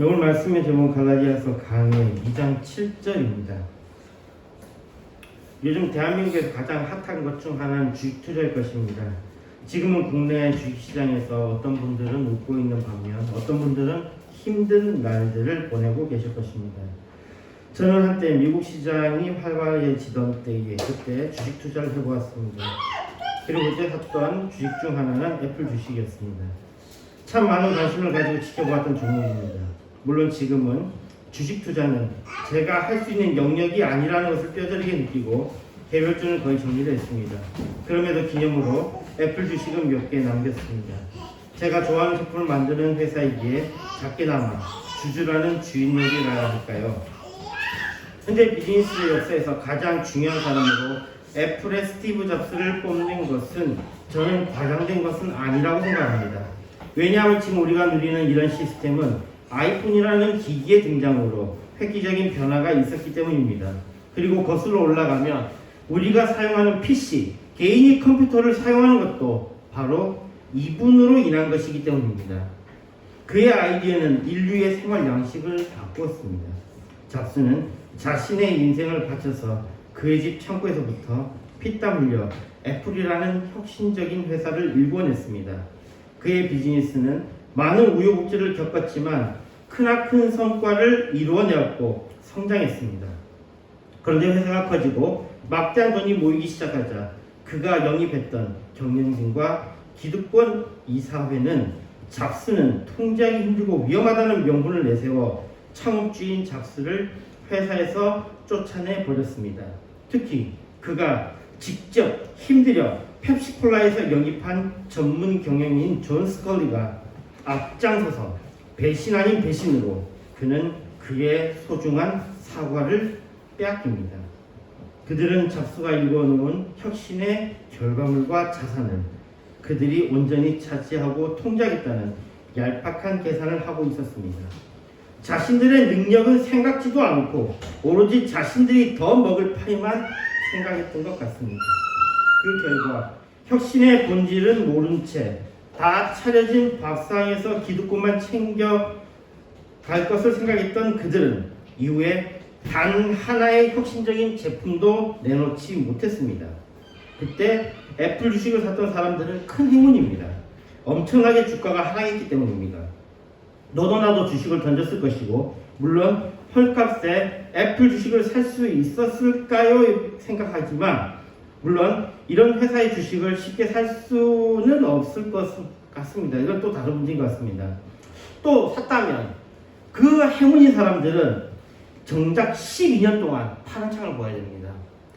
오늘 말씀의 제목은 갈라디아서 강해 2장 7절입니다. 요즘 대한민국에서 가장 핫한 것 중 하나는 주식 투자일 것입니다. 지금은 국내 주식시장에서 어떤 분들은 웃고 있는 반면 어떤 분들은 힘든 날들을 보내고 계실 것입니다. 저는 한때 미국 시장이 활발해지던 때에 그때 주식 투자를 해보았습니다. 그리고 그때 샀던 주식 중 하나는 애플 주식이었습니다. 참 많은 관심을 가지고 지켜보았던 종목입니다. 물론 지금은 주식 투자는 제가 할 수 있는 영역이 아니라는 것을 뼈저리게 느끼고 개별주는 거의 정리를 했습니다. 그럼에도 기념으로 애플 주식은 몇 개 남겼습니다. 제가 좋아하는 제품을 만드는 회사이기에 작게나마 주주라는 주인력이라 할까요? 현재 비즈니스 역사에서 가장 중요한 사람으로 애플의 스티브 잡스를 뽑는 것은 저는 과장된 것은 아니라고 생각합니다. 왜냐하면 지금 우리가 누리는 이런 시스템은 아이폰이라는 기기의 등장으로 획기적인 변화가 있었기 때문입니다. 그리고 거슬러 올라가면 우리가 사용하는 PC, 개인이 컴퓨터를 사용하는 것도 바로 이분으로 인한 것이기 때문입니다. 그의 아이디어는 인류의 생활 양식을 바꾸었습니다. 잡스는 자신의 인생을 바쳐서 그의 집 창고에서부터 피땀 흘려 애플이라는 혁신적인 회사를 일궈냈습니다. 그의 비즈니스는 많은 우여곡절을 겪었지만 크나큰 성과를 이루어내었고 성장했습니다. 그런데 회사가 커지고 막대한 돈이 모이기 시작하자 그가 영입했던 경영진과 기득권 이사회는 잡스는 통제하기 힘들고 위험하다는 명분을 내세워 창업주인 잡스를 회사에서 쫓아내 버렸습니다. 특히 그가 직접 힘들여 펩시콜라에서 영입한 전문 경영인 존 스컬리가 앞장서서 배신 아닌 배신으로 그는 그의 소중한 사과를 빼앗깁니다. 그들은 잡스가 일궈놓은 혁신의 결과물과 자산을 그들이 온전히 차지하고 통제하겠다는 얄팍한 계산을 하고 있었습니다. 자신들의 능력은 생각지도 않고 오로지 자신들이 더 먹을 파이만 생각했던 것 같습니다. 그 결과 혁신의 본질은 모른 채 다 차려진 밥상에서 기득권만 챙겨 갈 것을 생각했던 그들은 이후에 단 하나의 혁신적인 제품도 내놓지 못했습니다. 그때 애플 주식을 샀던 사람들은 큰 행운입니다. 엄청나게 주가가 하락했기 때문입니다. 너도 나도 주식을 던졌을 것이고 물론 헐값에 애플 주식을 살 수 있었을까요? 생각하지만 물론 이런 회사의 주식을 쉽게 살 수는 없을 것 같습니다. 이건 또 다른 문제인 것 같습니다. 또 샀다면 그 행운인 사람들은 정작 12년 동안 파란 창을 보아야 됩니다.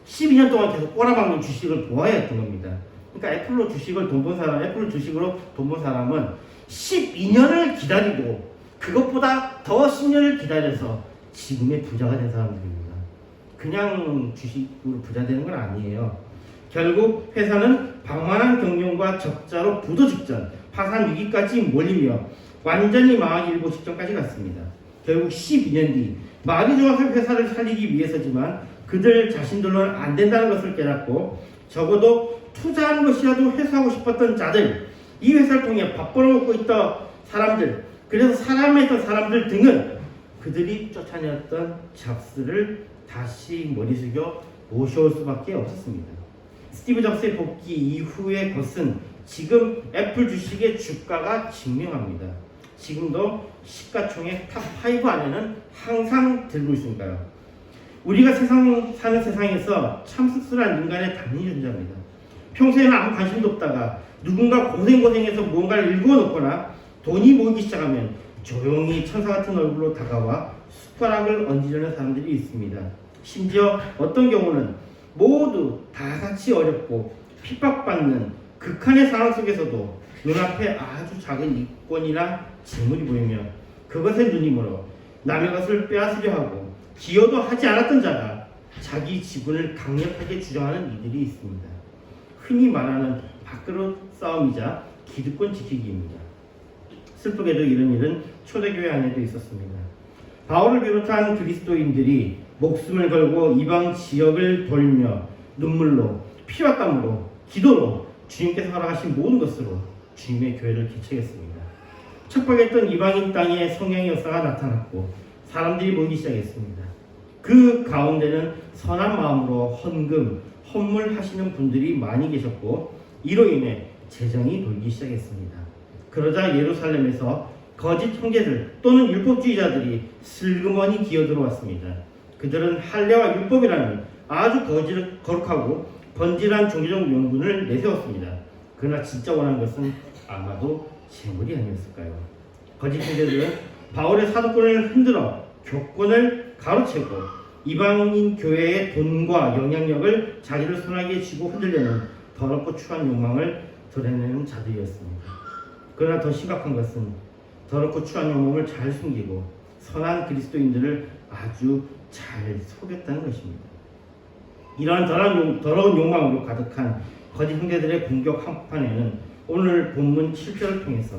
12년 동안 계속 꼬라박는 주식을 보아야 했던 겁니다. 그러니까 애플로 주식을 돈 본 사람, 애플 주식으로 돈 본 사람은 12년을 기다리고 그것보다 더 10년을 기다려서 지금의 부자가 된 사람들입니다. 그냥 주식으로 부자 되는 건 아니에요. 결국 회사는 방만한 경영과 적자로 부도 직전, 파산 위기까지 몰리며 완전히 망하기 일보 직전까지 갔습니다. 결국 12년 뒤 말이 좋아서 회사를 살리기 위해서지만 그들 자신들로는 안 된다는 것을 깨닫고 적어도 투자한 것이라도 회수하고 싶었던 자들, 이 회사를 통해 밥 벌어먹고 있던 사람들, 그래서 사람했던 사람들 등은 그들이 쫓아내었던 잡스를 다시 머리 숙여 모셔올 수밖에 없었습니다. 스티브 잡스의 복귀 이후의 것은 지금 애플 주식의 주가가 증명합니다. 지금도 시가총액 탑5 안에는 항상 들고 있으니까요. 우리가 사는 세상에서 참 씁쓸한 인간의 단위 존재입니다. 평소에는 아무 관심도 없다가 누군가 고생해서 무언가를 일궈놓거나 돈이 모이기 시작하면 조용히 천사 같은 얼굴로 다가와 숟가락을 얹으려는 사람들이 있습니다. 심지어 어떤 경우는 모두 다 같이 어렵고 핍박받는 극한의 상황 속에서도 눈앞에 아주 작은 이권이나 재물이 보이면 그것에 눈이 멀어 남의 것을 빼앗으려 하고 기여도 하지 않았던 자가 자기 지분을 강력하게 주장하는 이들이 있습니다. 흔히 말하는 밥그릇 싸움이자 기득권 지키기입니다. 슬프게도 이런 일은 초대교회 안에도 있었습니다. 바울을 비롯한 그리스도인들이 목숨을 걸고 이방 지역을 돌며 눈물로 피와 땀으로 기도로 주님께서 허락하신 모든 것으로 주님의 교회를 개척했습니다. 척박했던 이방인 땅에 성령의 역사가 나타났고 사람들이 모이기 시작했습니다. 그 가운데는 선한 마음으로 헌금, 헌물하시는 분들이 많이 계셨고 이로 인해 재정이 돌기 시작했습니다. 그러자 예루살렘에서 거짓 형제들 또는 율법주의자들이 슬그머니 기어들어왔습니다. 그들은 할례와 율법이라는 아주 거룩하고 번질한 종교적 명분을 내세웠습니다. 그러나 진짜 원한 것은 아마도 재물이 아니었을까요? 거짓 형제들은 바울의 사도권을 흔들어 교권을 가로채고 이방인 교회의 돈과 영향력을 자기들 손아귀에 쥐고 흔들려는 더럽고 추한 욕망을 드러내는 자들이었습니다. 그러나 더 심각한 것은 더럽고 추한 욕망을 잘 숨기고 선한 그리스도인들을 아주 잘 속였다는 것입니다. 이러한 더러운 욕망으로 가득한 거짓 형제들의 공격 한복판에는 오늘 본문 7절을 통해서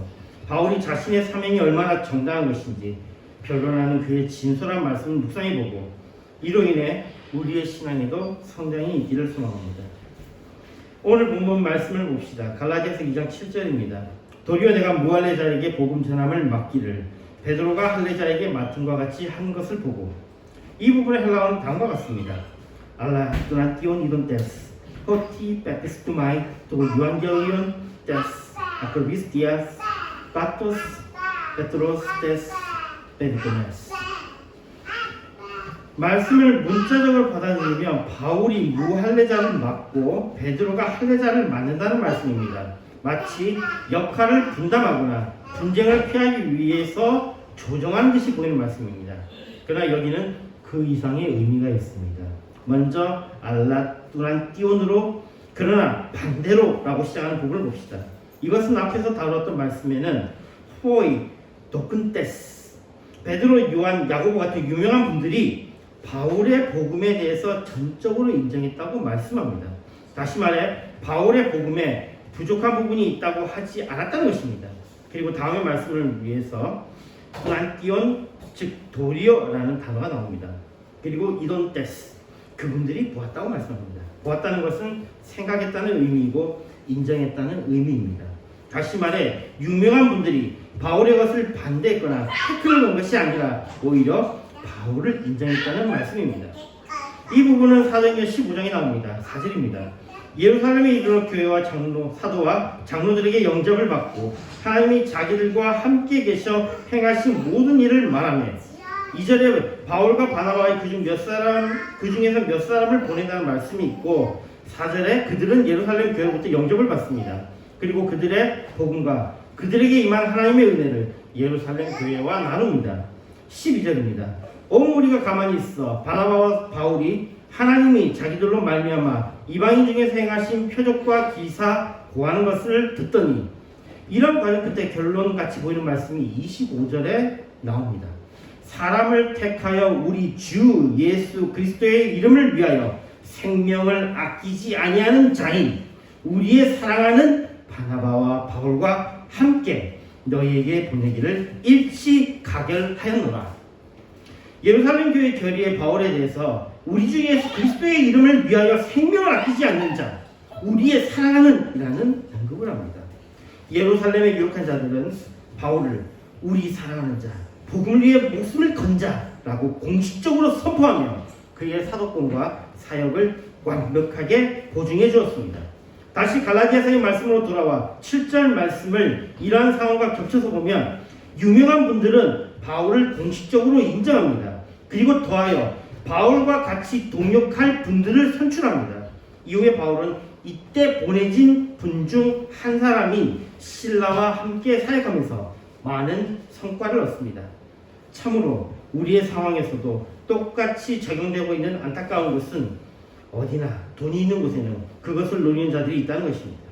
바울이 자신의 사명이 얼마나 정당한 것인지 변론하는 그의 진솔한 말씀을 묵상해보고 이로 인해 우리의 신앙에도 성장이 있기를 소망합니다. 오늘 본문 말씀을 봅시다. 갈라디아서 2장 7절입니다. 도리어 내가 무할례자에게 복음 전함을 맡기를 베드로가 할례자에게 맡음과 같이 한 것을 보고 이 부분의 헬라어는 다음과 같습니다. 알라 도나티온 이돈 데스 호티 베피스투마이 또 유안겔리온 데스 아크리스티아스 바토스 베트로스 데스 베드로네스. 말씀을 문자적으로 받아들이면 바울이 무할례자를 맡고 베드로가 할례자를 맡는다는 말씀입니다. 마치 역할을 분담하거나 분쟁을 피하기 위해서 조정하는 듯이 보이는 말씀입니다. 그러나 여기는 그 이상의 의미가 있습니다. 먼저 알라뚜란띠온으로 그러나 반대로라고 시작하는 부분을 봅시다. 이것은 앞에서 다뤘던 말씀에는 호이, 도큰테스, 베드로, 요한, 야고보 같은 유명한 분들이 바울의 복음에 대해서 전적으로 인정했다고 말씀합니다. 다시 말해 바울의 복음에 부족한 부분이 있다고 하지 않았다는 것입니다. 그리고 다음의 말씀을 위해서 안티온 즉 도리어라는 단어가 나옵니다. 그리고 이돈테스 그분들이 보았다고 말씀합니다. 보았다는 것은 생각했다는 의미이고 인정했다는 의미입니다. 다시 말해 유명한 분들이 바울의 것을 반대했거나 태클을 놓은 것이 아니라 오히려 바울을 인정했다는 말씀입니다. 이 부분은 사도행전 15장에 나옵니다. 4절입니다. 예루살렘에 이르러 교회와 사도와 장로들에게 영접을 받고 하나님이 자기들과 함께 계셔 행하신 모든 일을 말하며 2절에 바울과 바나바의 그 중에서 몇 사람을 보낸다는 말씀이 있고 4절에 그들은 예루살렘 교회부터 영접을 받습니다. 그리고 그들의 복음과 그들에게 임한 하나님의 은혜를 예루살렘 교회와 나눕니다. 12절입니다. 온 무리가 가만히 있어 바나바와 바울이 하나님이 자기들로 말미암아 이방인 중에서 행하신 표적과 기사 고하는 것을 듣더니 이런 과정 끝에 결론같이 보이는 말씀이 25절에 나옵니다. 사람을 택하여 우리 주 예수 그리스도의 이름을 위하여 생명을 아끼지 아니하는 자인 우리의 사랑하는 바나바와 바울과 함께 너희에게 보내기를 일치 가결하였노라. 예루살렘 교회 결의의 바울에 대해서 우리 주 예수 그리스도의 이름을 위하여 생명을 아끼지 않는 자 우리의 사랑하는 이라는 언급을 합니다. 예루살렘에 유력한 자들은 바울을 우리 사랑하는 자 복음을 위해 목숨을 건 자라고 공식적으로 선포하며 그의 사도권과 사역을 완벽하게 보증해 주었습니다. 다시 갈라디아서의 말씀으로 돌아와 7절 말씀을 이러한 상황과 겹쳐서 보면 유명한 분들은 바울을 공식적으로 인정합니다. 그리고 더하여 바울과 같이 동역할 분들을 선출합니다. 이후에 바울은 이때 보내진 분 중 한 사람인 실라와 함께 사역하면서 많은 성과를 얻습니다. 참으로 우리의 상황에서도 똑같이 적용되고 있는 안타까운 것은 어디나 돈이 있는 곳에는 그것을 노리는 자들이 있다는 것입니다.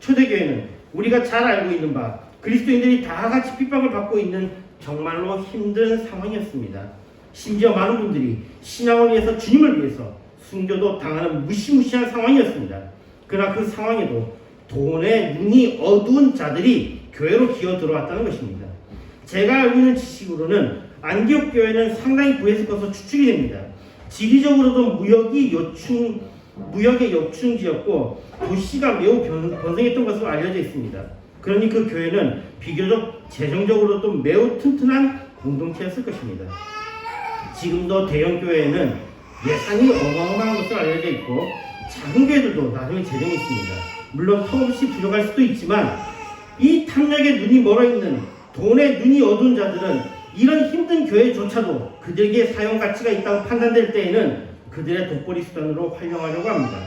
초대교회는 우리가 잘 알고 있는 바 그리스도인들이 다 같이 핍박을 받고 있는 정말로 힘든 상황이었습니다. 심지어 많은 분들이 신앙을 위해서 주님을 위해서 순교도 당하는 무시무시한 상황이었습니다. 그러나 그 상황에도 돈에 눈이 어두운 자들이 교회로 기어 들어왔다는 것입니다. 제가 알고 있는 지식으로는 안디옥 교회는 상당히 부에서 커서 추측이 됩니다. 지리적으로도 무역의 요충지였고 도시가 매우 번성했던 것으로 알려져 있습니다. 그러니 그 교회는 비교적 재정적으로도 매우 튼튼한 공동체였을 것입니다. 지금도 대형 교회에는 예산이 어마어마한 것으로 알려져 있고 작은 교회들도 나름의 재정이 있습니다. 물론 턱없이 부족할 수도 있지만 이 탐욕에 눈이 멀어있는 돈에 눈이 어두운 자들은 이런 힘든 교회조차도 그들에게 사용 가치가 있다고 판단될 때에는 그들의 돋보리 수단으로 활용하려고 합니다.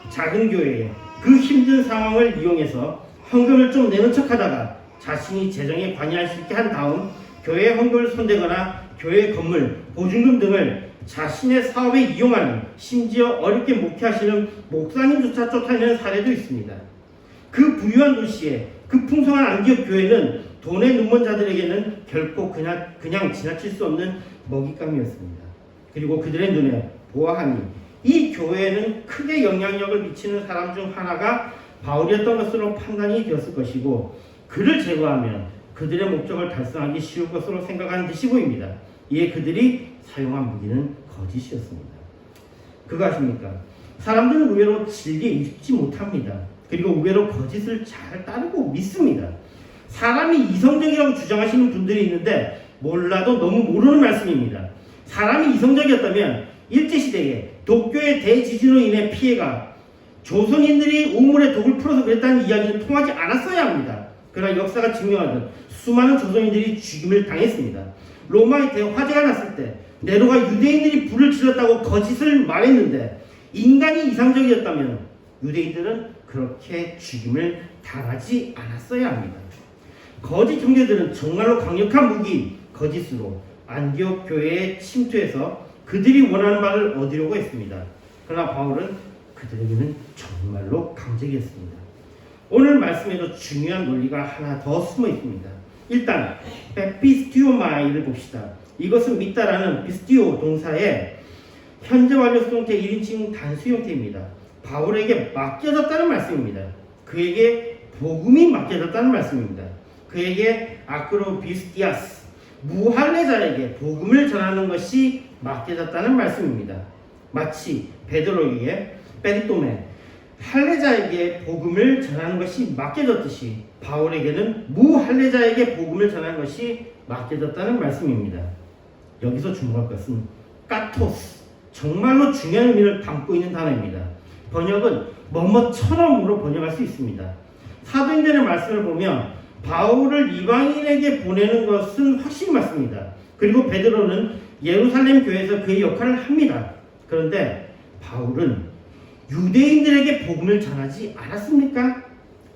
작은 교회에 그 힘든 상황을 이용해서 헌금을 좀 내는 척하다가 자신이 재정에 관여할 수 있게 한 다음 교회 헌금을 손대거나 교회 건물, 보증금 등을 자신의 사업에 이용하는, 심지어 어렵게 목회하시는 목사님조차 쫓아내는 사례도 있습니다. 그 부유한 도시에 그 풍성한 안디옥 교회는 돈에 눈먼 자들에게는 결코 그냥 지나칠 수 없는 먹잇감이었습니다. 그리고 그들의 눈에 보아하니 이 교회에는 크게 영향력을 미치는 사람 중 하나가 바울이었던 것으로 판단이 되었을 것이고 그를 제거하면 그들의 목적을 달성하기 쉬울 것으로 생각하는 듯이 보입니다. 이에 그들이 사용한 무기는 거짓이었습니다. 그거 아십니까? 사람들은 의외로 진리에 익지 못합니다. 그리고 의외로 거짓을 잘 따르고 믿습니다. 사람이 이성적이라고 주장하시는 분들이 있는데 몰라도 너무 모르는 말씀입니다. 사람이 이성적이었다면 일제시대에 독교의 대지진으로 인해 피해가 조선인들이 우물에 독을 풀어서 그랬다는 이야기는 통하지 않았어야 합니다. 그러나 역사가 증명하듯 수많은 조선인들이 죽임을 당했습니다. 로마의 대화재가 났을 때 네로가 유대인들이 불을 질렀다고 거짓을 말했는데 인간이 이상적이었다면 유대인들은 그렇게 죽임을 당하지 않았어야 합니다. 거짓 형제들은 정말로 강력한 무기인 거짓으로 안디옥 교회에 침투해서 그들이 원하는 바를 얻으려고 했습니다. 그러나 바울은 그들에게는 정말로 강적이었습니다. 오늘 말씀에도 중요한 논리가 하나 더 숨어 있습니다. 일단 피스티오마이를 봅시다. 이것은 믿다라는 피스티오 동사의 현재 완료 수동태 1인칭 단수 형태입니다. 바울에게 맡겨졌다는 말씀입니다. 그에게 복음이 맡겨졌다는 말씀입니다. 그에게 아크로비스티아스 무할례자에게 복음을 전하는 것이 맡겨졌다는 말씀입니다. 마치 베드로에게 베리토메 할례자에게 복음을 전하는 것이 맡겨졌듯이 바울에게는 무할례자에게 복음을 전하는 것이 맡겨졌다는 말씀입니다. 여기서 주목할 것은 까토스, 정말로 중요한 의미를 담고 있는 단어입니다. 번역은 뭐뭐처럼으로 번역할 수 있습니다. 사도행전의 말씀을 보면 바울을 이방인에게 보내는 것은 확실히 맞습니다. 그리고 베드로는 예루살렘 교회에서 그의 역할을 합니다. 그런데 바울은 유대인들에게 복음을 전하지 않았습니까?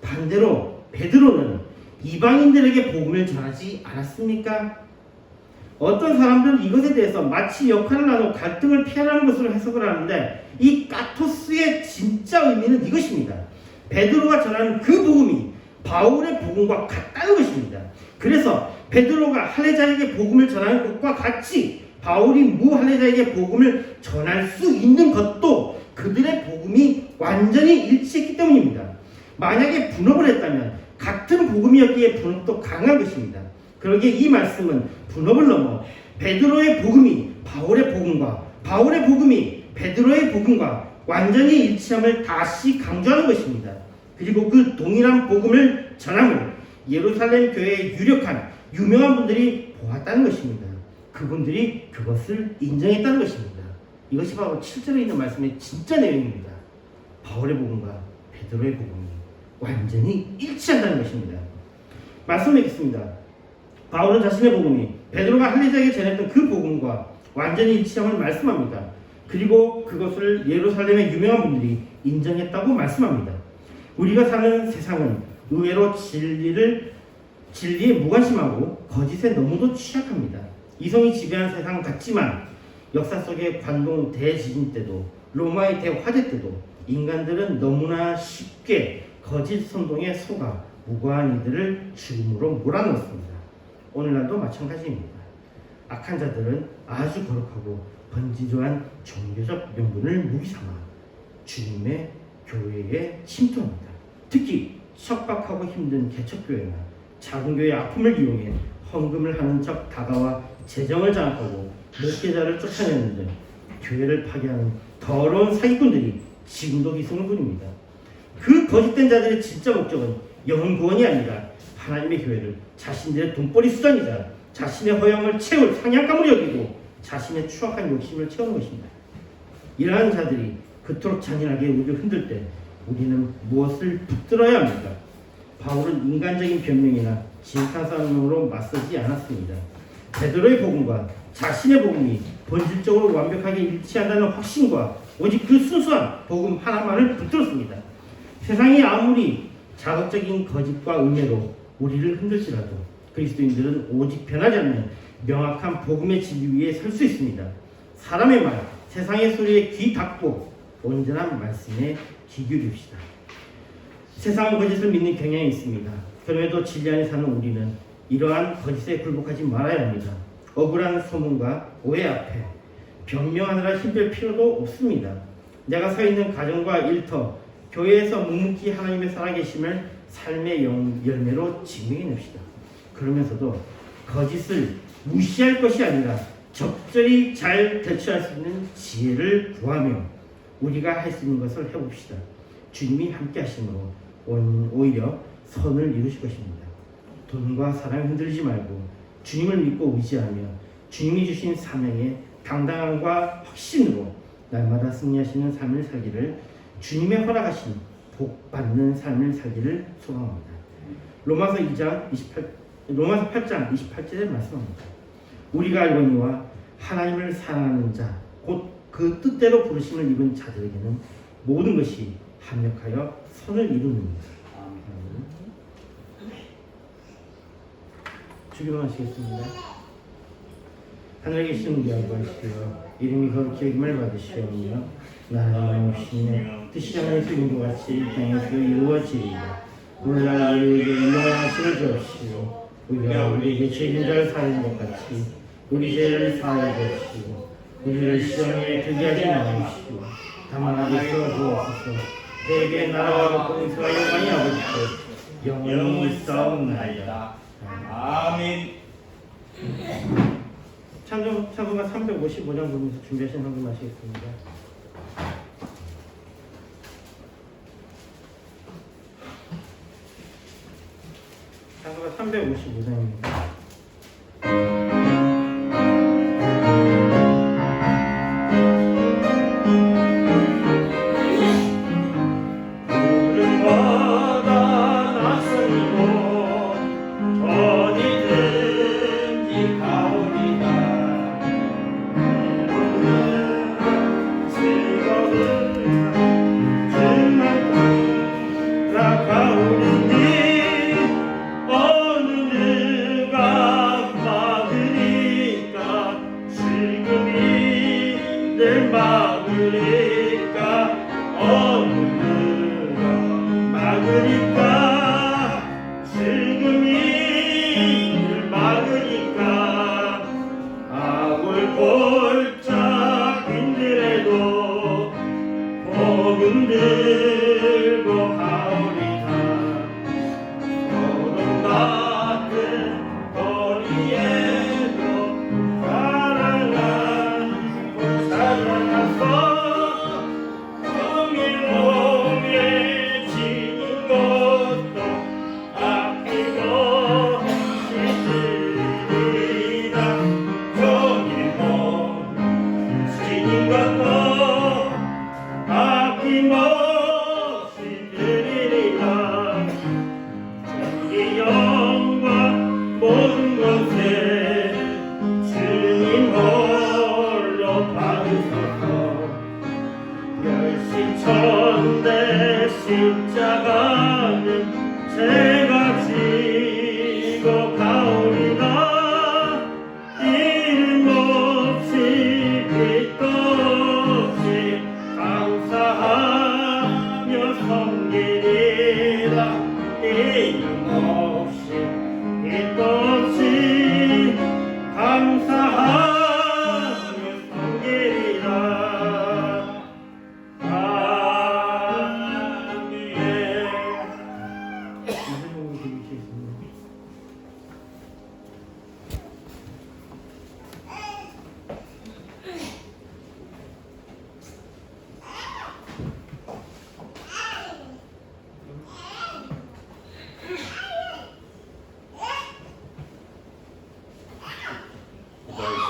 반대로 베드로는 이방인들에게 복음을 전하지 않았습니까? 어떤 사람들은 이것에 대해서 마치 역할을 나누어 갈등을 피하라는 것으로 해석을 하는데 이 까토스의 진짜 의미는 이것입니다. 베드로가 전하는 그 복음이 바울의 복음과 같다는 것입니다. 그래서 베드로가 할례자에게 복음을 전하는 것과 같이 바울이 무할례자에게 복음을 전할 수 있는 것도 그들의 복음이 완전히 일치했기 때문입니다. 만약에 분업을 했다면 같은 복음이었기에 분업도 강한 것입니다. 그러기에 이 말씀은 분업을 넘어 베드로의 복음이 바울의 복음과 바울의 복음이 베드로의 복음과 완전히 일치함을 다시 강조하는 것입니다. 그리고 그 동일한 복음을 전함을 예루살렘 교회의 유명한 분들이 보았다는 것입니다. 그분들이 그것을 인정했다는 것입니다. 이것이 바로 7절에 있는 말씀의 진짜 내용입니다. 바울의 복음과 베드로의 복음이 완전히 일치한다는 것입니다. 말씀을 읽겠습니다. 바울은 자신의 복음이 베드로가 할례자에게 전했던 그 복음과 완전히 일치함을 말씀합니다. 그리고 그것을 예루살렘의 유명한 분들이 인정했다고 말씀합니다. 우리가 사는 세상은 의외로 진리에 무관심하고 거짓에 너무도 취약합니다. 이성이 지배한 세상 같지만 역사 속의 관동 대지진 때도 로마의 대화재 때도 인간들은 너무나 쉽게 거짓 선동에 속아 무고한 이들을 죽음으로 몰아넣습니다. 오늘날도 마찬가지입니다. 악한 자들은 아주 거룩하고 번지르한 종교적 명분을 무기 삼아 주님의 교회에 침투합니다. 특히 척박하고 힘든 개척교회나 작은 교회의 아픔을 이용해 헌금을 하는 척 다가와 재정을 장악하고 목회자를 쫓아내는 등 교회를 파괴하는 더러운 사기꾼들이 지금도 기승을 부립니다. 그 거짓된 자들의 진짜 목적은 영혼 구원이 아니라 하나님의 교회를 자신들의 돈벌이 수단이자 자신의 허영을 채울 상향감으로 여기고 자신의 추악한 욕심을 채우는 것입니다. 이러한 자들이 그토록 잔인하게 우리를 흔들 때 우리는 무엇을 붙들어야 합니까? 바울은 인간적인 변명이나 진타산으로 맞서지 않았습니다. 베드로의 복음과 자신의 복음이 본질적으로 완벽하게 일치한다는 확신과 오직 그 순수한 복음 하나만을 붙들었습니다. 세상이 아무리 자극적인 거짓과 음해로 우리를 흔들지라도 그리스도인들은 오직 변하지 않는 명확한 복음의 진리 위에 설 수 있습니다. 사람의 말, 세상의 소리에 귀 닫고 온전한 말씀에 귀 기울입시다. 세상은 거짓을 믿는 경향이 있습니다. 그럼에도 진리 안에 사는 우리는 이러한 거짓에 굴복하지 말아야 합니다. 억울한 소문과 오해 앞에 변명하느라 힘들 필요도 없습니다. 내가 서 있는 가정과 일터, 교회에서 묵묵히 하나님의 살아계심을 삶의 열매로 증명해냅시다. 그러면서도 거짓을 무시할 것이 아니라 적절히 잘 대처할 수 있는 지혜를 구하며 우리가 할 수 있는 것을 해봅시다. 주님이 함께 하심으로 오히려 선을 이루실 것입니다. 돈과 사랑을 흔들지 말고 주님을 믿고 의지하며 주님이 주신 사명에 당당함과 확신으로 날마다 승리하시는 삶을 살기를, 주님의 허락하신 복 받는 삶을 살기를 소망합니다. 로마서 8장 28절에 말씀합니다. 우리가 알거니와 하나님을 사랑하는 자, 곧 그 뜻대로 부르심을 입은 자들에게는 모든 것이 합력하여 선을 이루느니라. 주기도하시겠습니다. 하늘에 계신 우리 아버지여, 이름이 거룩히 여김을 받으시오며 나라가 오시며 뜻이 하늘에서 이룬 것 같이 땅에서 이루어지리이다. 오늘날 우리에게 일용할 양식을 주옵시고 우리가 우리에게 죄진 자를 사하는 것 같이 우리 죄를 사하여 주옵시고 우리를 시험에 들게 하지 마옵시고 다만 아버지여 주옵소서. 내게 나라와 공수와 영광이 아버지께 영원히 있사옵나이다. 아멘. 찬송가 355장 보면서 준비하신 헌금 하시겠습니다. 찬송가 355장입니다.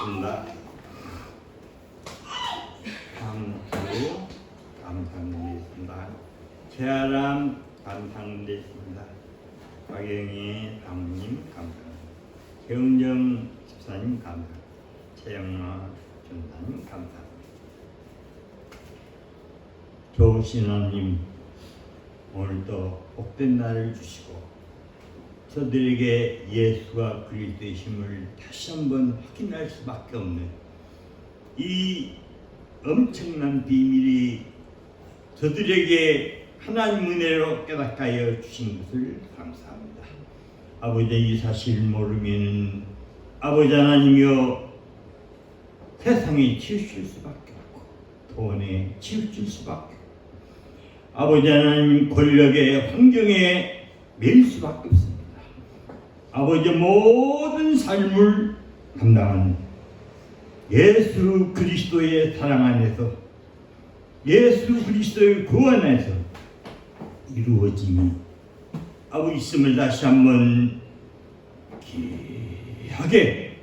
드리겠습니다. 감사로 감사드리겠습니다. 최아람 감사드리겠습니다. 박영희 장모님 감사합니다. 최은정 집사님 감사합니다. 최영마 전사님 감사합니다. 조신호님 오늘도 복된 날을 주시고 저들에게 예수가 그리스도이심을 다시 한번 확인할 수밖에 없는 이 엄청난 비밀이 저들에게 하나님 은혜로 깨닫게 하여 주신 것을 감사합니다. 아버지, 이 사실을 모르면 아버지 하나님이여 세상에 치우칠 수밖에 없고 돈에 치우칠 수밖에 없고 아버지 하나님 권력의 환경에 매일 수밖에 없습니다. 아버지 모든 삶을 감당하는 예수 그리스도의 사랑 안에서 예수 그리스도의 구원 안에서 이루어짐이 아버지 있음을 다시 한번 귀하게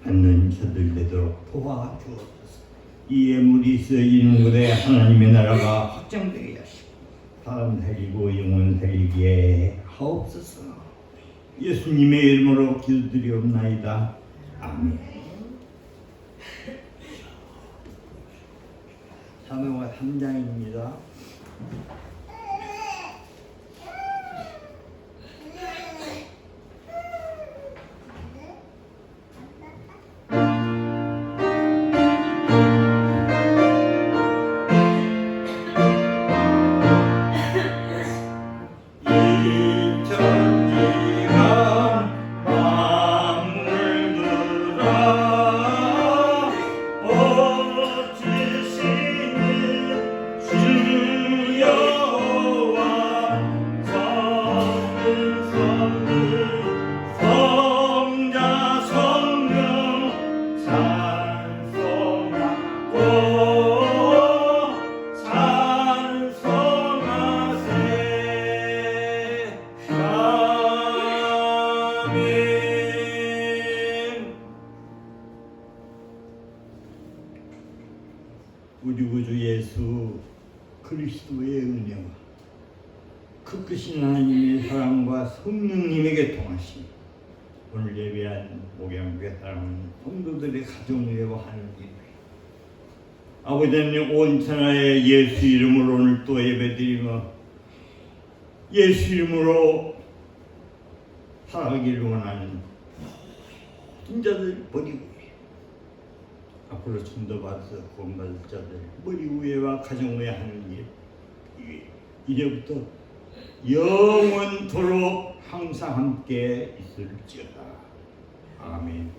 받는 저들 되도록 도와주옵소서. 이 예물이 쓰여지는 곳에 하나님의 나라가 확장되게 하시고 사람 살리고 영혼 살리게 하옵소서. 예수님의 이름으로 기도드리옵나이다. 아멘. 사도행전 3장입니다. 우리 구주 예수 그리스도의 은혜와 그 크신 하나님의 사랑과 성령님에게 통하심 오늘 예배한 목양교회 사랑하는 성도들의 가정예와 하나님 아버지 하나님 온 천하의 예수 이름으로 오늘 또 예배드리며 예수 이름으로 살아가기를 원하는 모든 자들 머리 위에 앞으로 전도 받아서 구원받을 자들 머리 위에와 가정 위에 하는 일 이제부터 영원토록 항상 함께 있을지어다. 아멘.